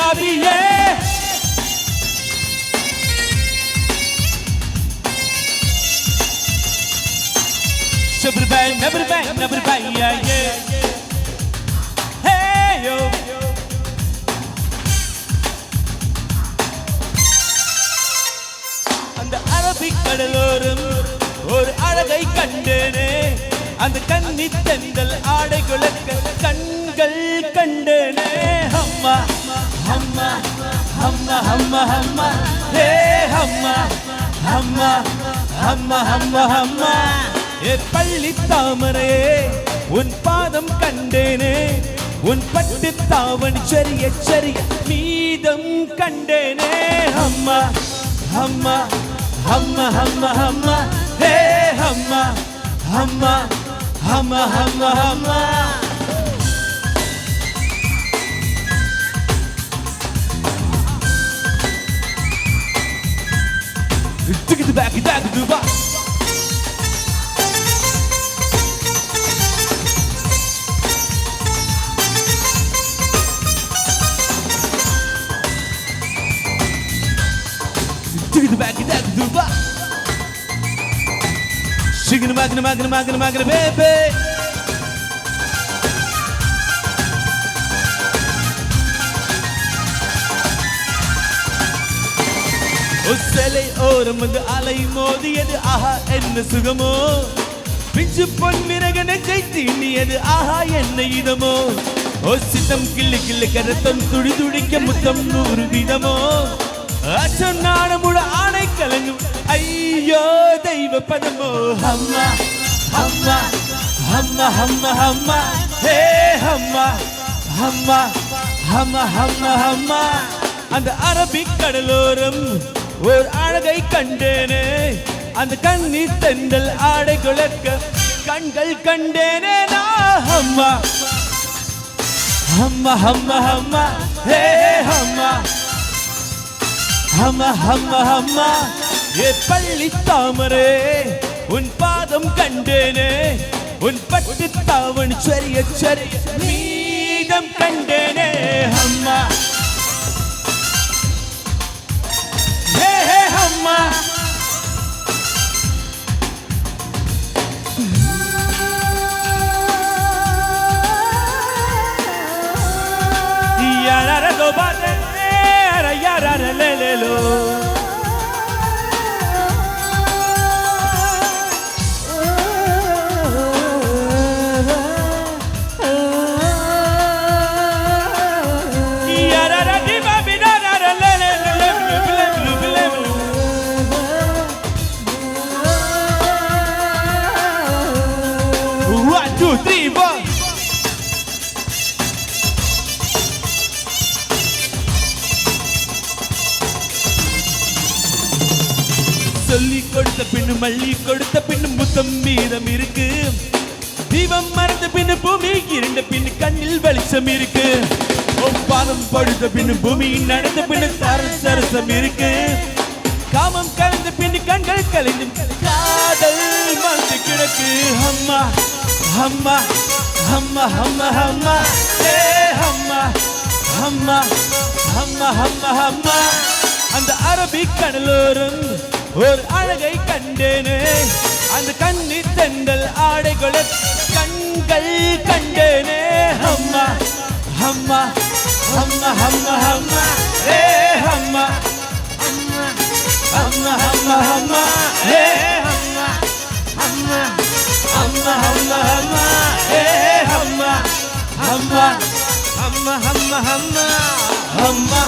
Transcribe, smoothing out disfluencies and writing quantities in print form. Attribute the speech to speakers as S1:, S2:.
S1: அபியே never bang, yeah, yeah. Hey, yo. அந்த Arabic கடலோரம் ஒரு அழகை கண்டேனே அந்த கன்னி தென்றல் ஆடை குலக்க கண்கள் கண்டேனே அம்மா அம்மா அம்மா அம்மா அம்மா ஹே அம்மா அம்மா அம்மா அம்மா அம்மா ஏ பள்ளி தாமரையே உன் பாதம் கண்டேனே உன் பட்டு தாவணி சரிய சரிய மீதம் கண்டேனே அம்மா அம்மா அம்மா அம்மா அம்மா ஹே அம்மா அம்மா அம்மா அம்மா அம்மா டிக்கு பேக் டாக் துபா Chicken magna baby ஒசலை ஓரம் வந்து அலை மோதியது ஆஹா என்ன சுகமோ பிஞ்சு பொன்மிரக நெஞ்சை தீண்டியது ஆஹா என்ன இதமோ சித்தம் கிள்ளு கிள்ளு கரத்தம் துடி துடிக்க முத்தம் 100 விதமோ அச்சம் நாணமுட ஆணை கலங்கும் ஐயோ தெய்வ பதமோ அம்மா அம்மா அம்மா அம்மா அம்மா ஹே அம்மா அம்மா அம்மா அம்மா அம்மா அந்த அரபிக் கடலோரம் ஒரு அழகை கண்டேனே அந்த கன்னி தென்றல் ஆடை குலக்க கண்கள் கண்டேனே நான் அம்மா அம்மா அம்மா அம்மா ஹே அம்மா அம்மா அம்மா அம்மா ஏ பள்ளி தாமரே உன் பாதம் கண்டேனே உன் பட்டு தாவணி சரிய சரிய மீதம் கண்டேனே அம்மா ஹே ஹே அம்மா யாரா கோபாலே யாரா லேலேலோ சொல்லி கொடுத்த பின்னு மல்லி கொடுத்த பின்னு முத்தம் மீதம் இருக்கு தீபம் மறந்த பின்னு பூமி இருண்ட பின்னு கண்ணில் வெளிச்சம் இருக்கு பாதம் படுத்த பின்னு பூமி நடந்த பின்னு சரசம் இருக்கு காமம் கலந்த பின்னு கண்கள் கலைந்து காதல் மறந்து கிடக்கு அம்மா அம்மா அம்மா அம்மா அம்மா ஏ அம்மா அம்மா அம்மா அம்மா அம்மா அந்த அரபிக் கடலோரம் ஒரு அழகை கண்டேனே அந்த கன்னி தென்றல் ஆடை குலக்க கண்கள் கண்டேனே அம்மா அம்மா அம்மா அம்மா அம்மா ஏ அம்மா அம்மா அம்மா அம்மா ஏ அம்மா அம்மா அம்மா அம்மா அம்மா ஏ அம்மா அம்மா அம்மா அம்மா அம்மா அம்மா